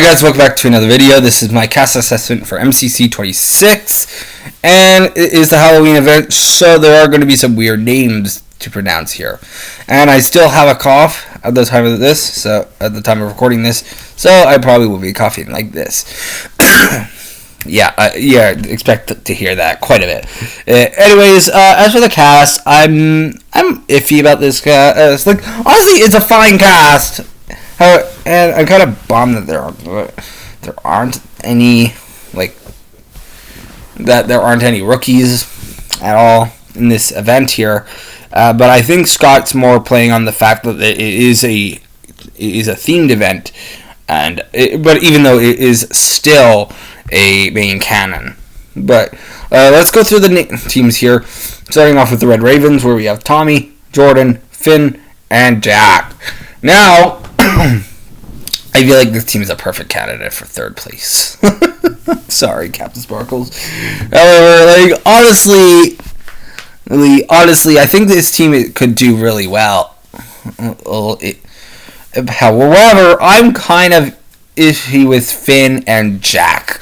guys, welcome back to another video. This is my cast assessment for MCC 26, and it is the Halloween event, so there are going to be some weird names to pronounce here. And I still have a cough at the time of this, so at the time of recording this, so I probably will be coughing like this. Expect to hear that quite a bit. Anyways, as for the cast, I'm iffy about this cast. Honestly, it's a fine cast. And I'm kind of bummed that there aren't any rookies at all in this event here. But I think Scott's more playing on the fact that it is a themed event, but even though it is still a main canon. But let's go through the teams here, starting off with the Red Ravens, where we have Tommy, Jordan, Finn, and Jack. Now, I feel like this team is a perfect candidate for third place. Sorry, Captain Sparkles. However, honestly, I think this team could do really well. However, I'm kind of iffy with Finn and Jack.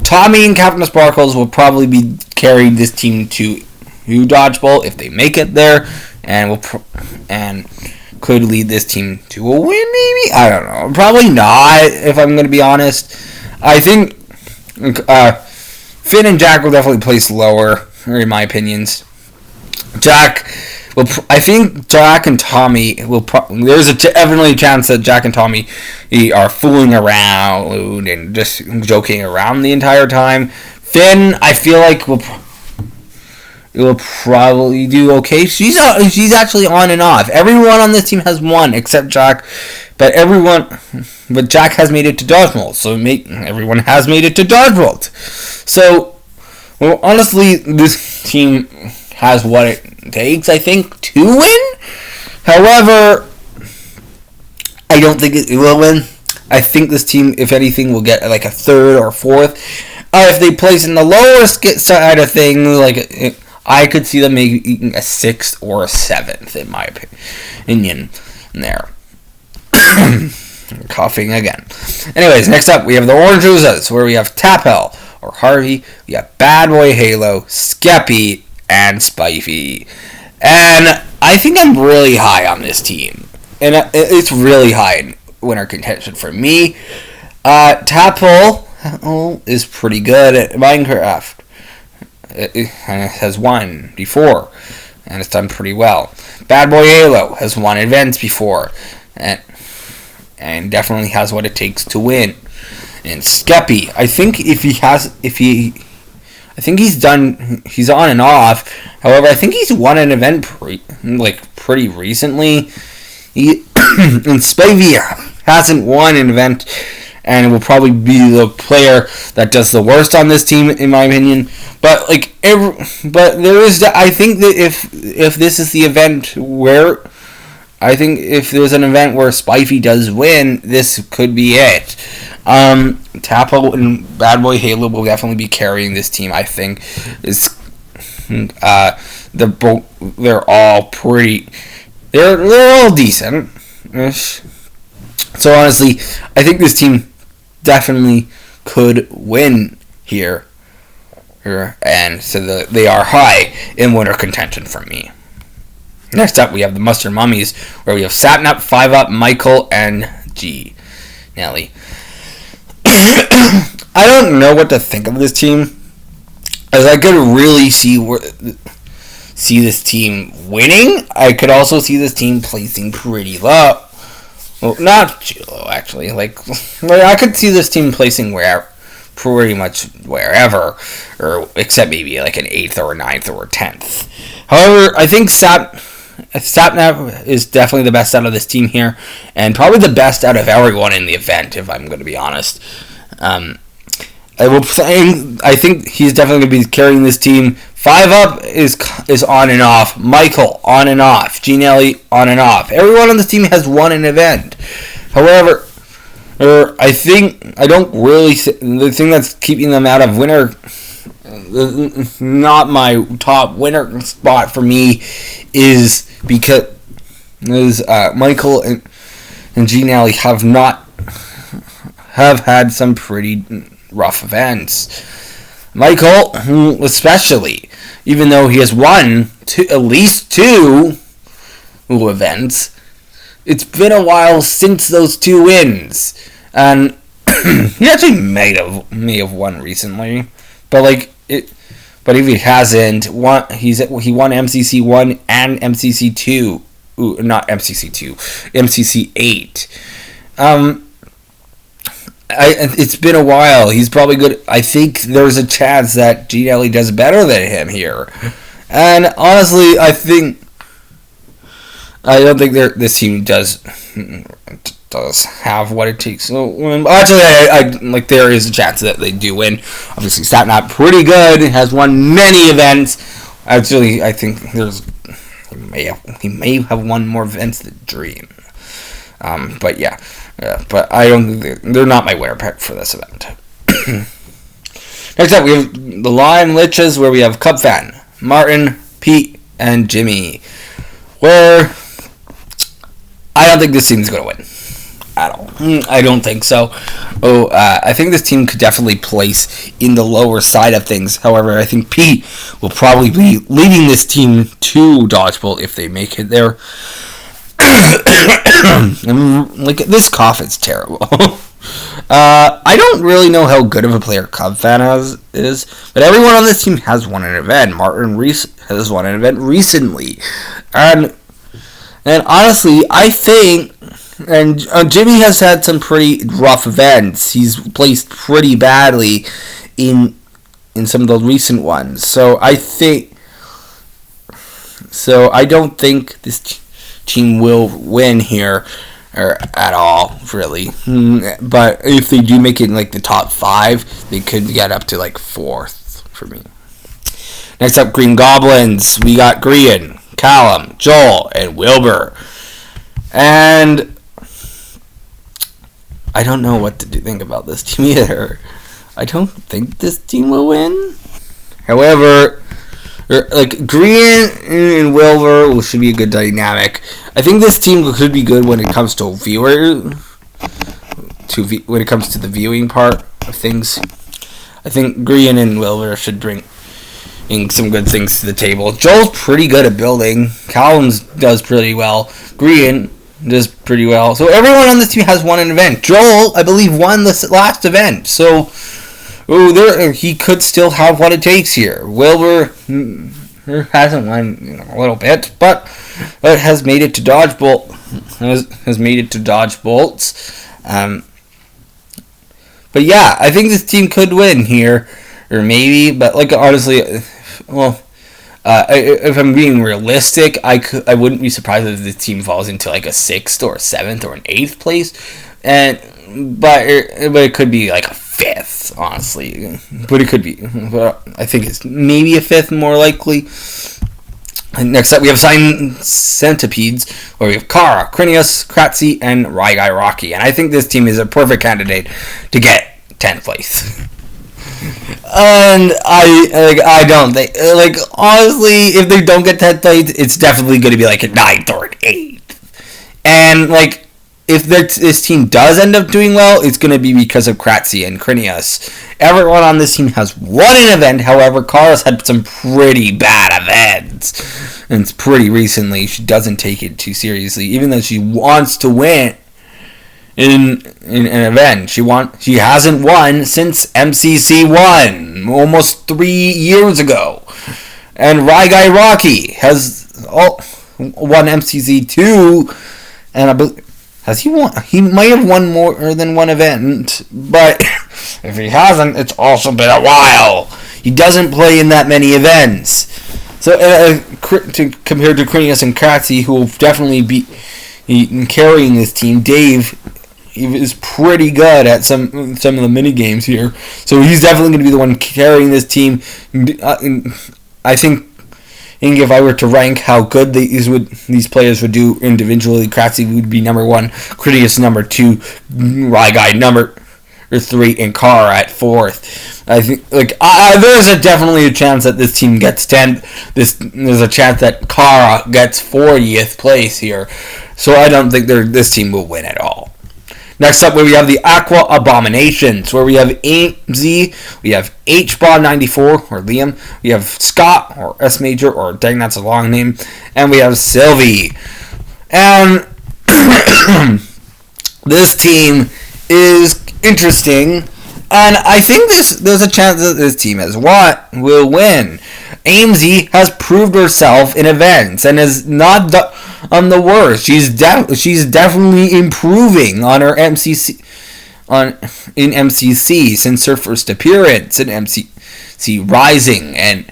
Tommy and Captain Sparkles will probably be carrying this team to Dodgeball if they make it there, and could lead this team to a win, maybe? I don't know. Probably not, if I'm going to be honest. I think Finn and Jack will definitely place lower, in my opinions. I think Jack and Tommy will there's definitely a chance that Jack and Tommy are fooling around and just joking around the entire time. Finn, I feel like will probably do okay. She's actually on and off. Everyone on this team has won except Jack, but Jack has made it to Dodgeball, so everyone has made it to Dodgeball. So, honestly, this team has what it takes, I think, to win. However, I don't think it will win. I think this team, if anything, will get like a third or fourth. If they place in the lower side of things, I could see them making a 6th or a 7th, in my opinion, there. Coughing again. Anyways, next up, we have the Orange Oozas, where we have Tapel, or Harvey, we have Bad Boy Halo, Skeppy, and Spifey. And I think I'm really high on this team. And it's really high in winner contention for me. Tapel is pretty good at Minecraft. It has won before, and it's done pretty well. Bad Boy Halo has won events before, and definitely has what it takes to win. And Skeppy, I think he's on and off. However, I think he's won an event pretty recently. And Spivey hasn't won an event, and will probably be the player that does the worst on this team, in my opinion. But there is. I think that if this is the event where, if there's an event where Spifey does win, this could be it. Tapo and Bad Boy Halo will definitely be carrying this team. I think they're all pretty. They're all decent. So honestly, I think this team definitely could win here, and so they are high in winner contention for me. Next up, we have the Mustard Mummies, where we have Satnap, 5-Up, Michael, and G. Nelly. I don't know what to think of this team, as I could really see this team winning. I could also see this team placing pretty low. Well, not too low, actually. I could see this team placing pretty much wherever, or except maybe an 8th or a 9th or a 10th. However, I think Sapnap is definitely the best out of this team here, and probably the best out of everyone in the event, if I'm going to be honest. I think he's definitely going to be carrying this team. 5-Up is on and off. Michael, on and off. G-Nelly, on and off. Everyone on this team has won an event. However, the thing that's keeping them out of winner, not my top winner spot for me, is because Michael and G-Nelly have not have had some pretty rough events. Michael, especially, even though he has won at least 2 events, it's been a while since those 2 wins, and he actually may have won recently, but But if he hasn't, he won MCC 1 and MCC 2. Ooh, not MCC 2, MCC 8. It's been a while. He's probably good. I think there's a chance that Gene Ellie does better than him here. And honestly, I don't think this team does have what it takes. So, actually, there is a chance that they do win. Obviously, Satnap pretty good. Has won many events. Actually, I think he may have won more events than Dream. But yeah, but I don't. They're not my winner pick for this event. Next up, we have the Lionliches, where we have Cub Fan, Martin, Pete, and Jimmy. Where I don't think this team's going to win at all. I don't think so. I think this team could definitely place in the lower side of things. However, I think Pete will probably be leading this team to Dodgeball if they make it there. This cough is terrible. I don't really know how good of a player Cub Fan is, but everyone on this team has won an event. Martin has won an event recently, and honestly, I think, and Jimmy has had some pretty rough events. He's placed pretty badly in some of the recent ones. So I don't think this team will win here or at all, really. But if they do make it in the top 5, they could get up to 4th for me. Next up, Green Goblins. We got Grian, Callum, Joel, and Wilbur. And I don't know what to think about this team either. I don't think this team will win. However, Grian and Wilbur should be a good dynamic. I think this team could be good when it comes to when it comes to the viewing part of things. I think Grian and Wilbur should bring some good things to the table. Joel's pretty good at building. Callum does pretty well. Grian does pretty well. So everyone on this team has won an event. Joel, I believe, won this last event. So he could still have what it takes here. Wilbur hasn't won in a little bit, but has made it to Dodgebolt. Has made it to Dodge Bolts. But yeah, I think this team could win here, or maybe. But honestly, if I'm being realistic, I wouldn't be surprised if the team falls into a 6th or a 7th or an 8th place, but it could be a 5th, honestly. But it could be. But I think it's maybe a 5th more likely. And next up, we have Centipedes, where we have Kara, Crinius, Kratzy, and Ryguy Rocky. And I think this team is a perfect candidate to get 10th place. And I don't think, honestly, if they don't get 10th place, it's definitely going to be a 9th or an 8th. And if this team does end up doing well, it's going to be because of Kratzy and Crinius. Everyone on this team has won an event. However, Kara's had some pretty bad events, and it's pretty recently. She doesn't take it too seriously, even though she wants to win in an event. She hasn't won since MCC 1, almost 3 years ago. And Ryguy Rocky has won MCC 2, and has he won? He might have won more than one event, but if he hasn't, it's also been a while. He doesn't play in that many events. So compared to Crinius and Kratzy, who will definitely be carrying this team, Dave is pretty good at some of the mini games here. So he's definitely going to be the one carrying this team. I think if I were to rank how good these players would do individually, Kratzy would be number 1, Critius number 2, Ryguy number 3, and Kara at 4th. I think there's definitely a chance that this team gets 10th. There's a chance that Kara gets 40th place here. So I don't think this team will win at all. Next up, we have the Aqua Abominations, where we have AZ, we have HBA94, or Liam, we have Scott, or S Major, or dang, that's a long name, and we have Sylvie. And this team is interesting, and I think there's a chance that this team will win. AMZ has proved herself in events and is not on the worst. She's definitely improving on her MCC in MCC since her first appearance in MCC Rising, and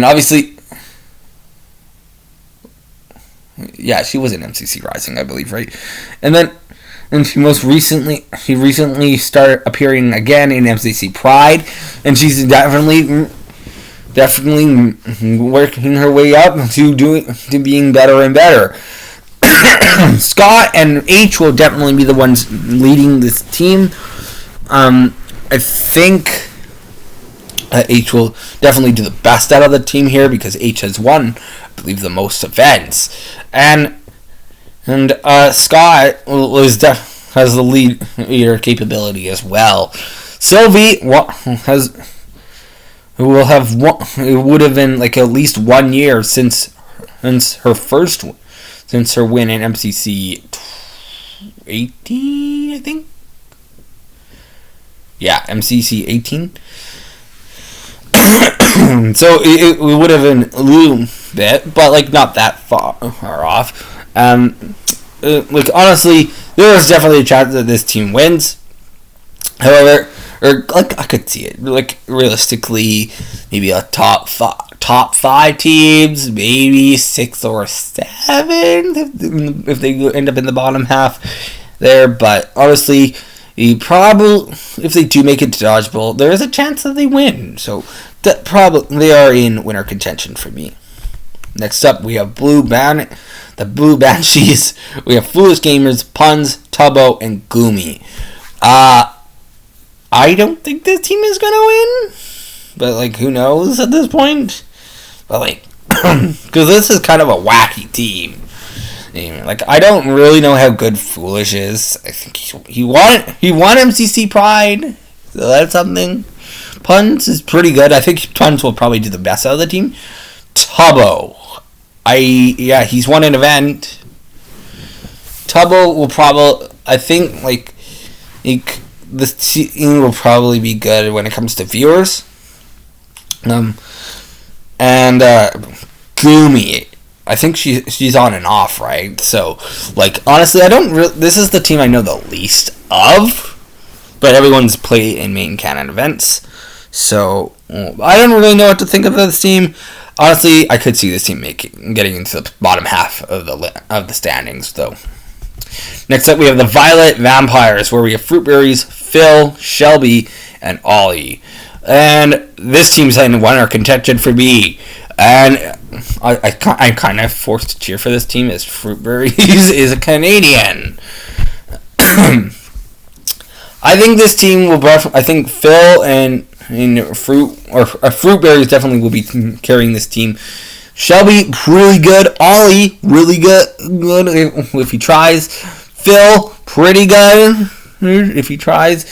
obviously, yeah, she was in MCC Rising, I believe, right? And she recently started appearing again in MCC Pride, and she's definitely working her way up to being better and better. Scott and H will definitely be the ones leading this team. I think H will definitely do the best out of the team here because H has won, I believe, the most events, and Scott has the leader capability as well. Sylvie would have been like at least 1 year since her win in MCC 18, I think. Yeah, MCC 18. So it would have been a little bit, but like not that far off. Like honestly, there is definitely a chance that this team wins. However, or like I could see it, like realistically, maybe a top five teams, maybe 6 or 7 if they end up in the bottom half there. But honestly, if they do make it to Dodgeball, there is a chance that they win. So that they are in winner contention for me. Next up, we have the Blue Banshees. We have Foolish Gamers, Puns, Tubbo, and Goomy. I don't think this team is gonna win, but like who knows at this point? But like, because this is kind of a wacky team. Like I don't really know how good Foolish is. I think he won MCC Pride, so that's something. Puns is pretty good. I think Puns will probably do the best out of the team. Tubbo, he's won an event. Tubbo will probably, I think, like, this team will probably be good when it comes to viewers. And Goomy, I think she's on and off, right? So, like, honestly, this is the team I know the least of, but everyone's played in main canon events. So, I don't really know what to think of this team. Honestly, I could see this team getting into the bottom half of the standings, though. Next up, we have the Violet Vampires, where we have Fruitberries, Phil, Shelby, and Ollie. And this team's in winner contention for me. And I'm kind of forced to cheer for this team as Fruitberries is a Canadian. I think this team will. I think Phil and Fruitberries definitely will be carrying this team. Shelby, really good. Ollie, really good if he tries. Phil, pretty good if he tries.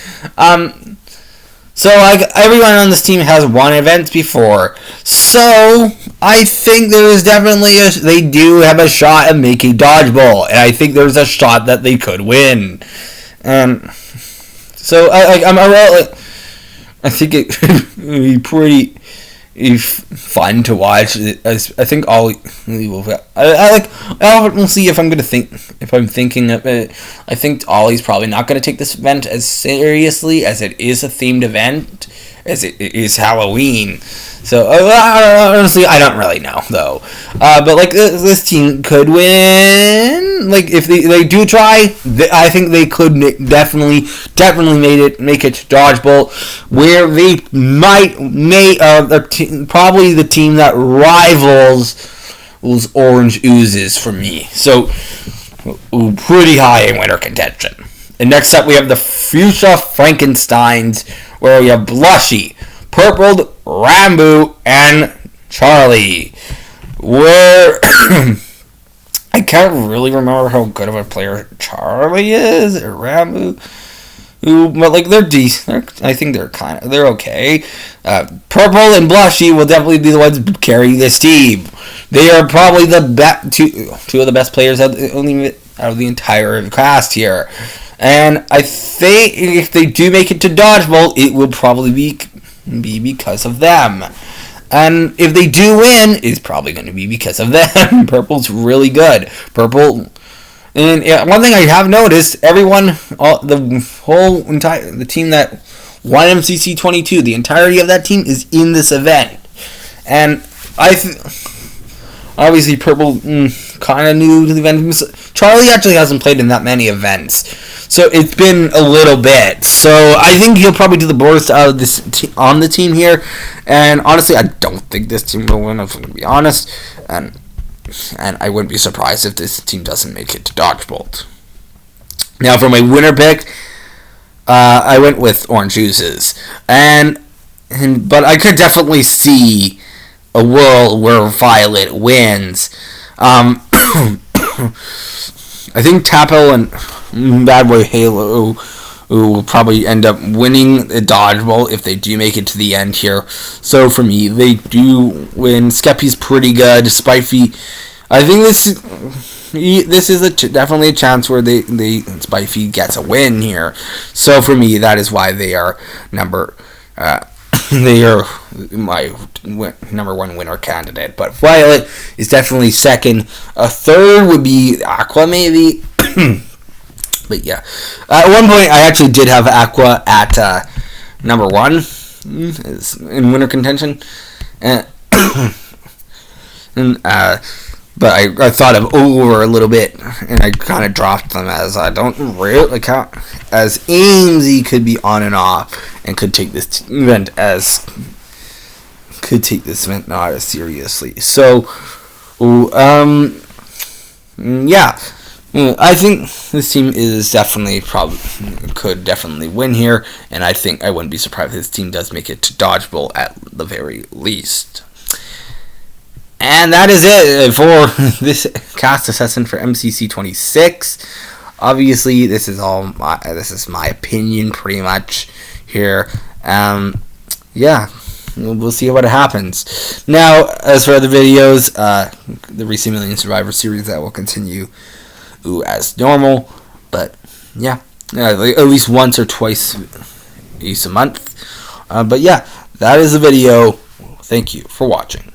So like everyone on this team has won events before. So I think there is definitely they do have a shot at making Dodgeball, and I think there's a shot that they could win. So I think it would be pretty fun to watch. I think Ollie will. We'll see if I'm thinking of it. I think Ollie's probably not going to take this event as seriously as it is a themed event, as it is Halloween. So honestly, I don't really know though. But like this team could win. Like if they do try, I think they could definitely make it to Dodgeball, where they probably the team that rivals Orange Oozes for me. So pretty high in winner contention. And next up, we have the Fuchsia Frankensteins, where we have Blushy, Purpled, Rambo, and Charlie. Where I I can't really remember how good of a player Charlie is or Ramu. But like they're decent. I think they're okay. Purple and Blushy will definitely be the ones carrying this team. They are probably the two of the best players out of the entire cast here. And I think if they do make it to Dodgeball, it will probably be because of them. And if they do win, it's probably going to be because of them. Purple's really good. Purple. And one thing I have noticed, the team that won MCC 22, the entirety of that team is in this event. And obviously Purple kind of new to the event. Charlie actually hasn't played in that many events, so it's been a little bit. So I think he'll probably do the worst out of this on the team here. And honestly, I don't think this team will win, if I'm going to be honest. And I wouldn't be surprised if this team doesn't make it to Dodgeball. Now, for my winner pick, I went with Orange Juices. But I could definitely see a world where Violet wins. I think Tapo and Bad Boy Halo will probably end up winning the Dodgeball if they do make it to the end here. So for me, they do win. Skeppy's pretty good. Spifey, I think this is definitely a chance where Spifey gets a win here. So for me, that is why they are they are my number one winner candidate. But Violet is definitely second. A third would be Aqua, maybe. But yeah, at one point I actually did have Aqua at number one in winner contention, but I thought of over a little bit, and I kind of dropped them as I don't really count as Amesy could be on and off and could take this event not as seriously. So, yeah. I think this team could definitely win here, and I think I wouldn't be surprised if this team does make it to Dodgeball at the very least. And that is it for this cast assessment for MCC 26. Obviously, this is my opinion pretty much here. Yeah. We'll see what happens. Now, as for other videos, the Resimulating Survivor series that will continue as normal, but yeah, at least once or twice a month. But yeah, that is the video. Thank you for watching.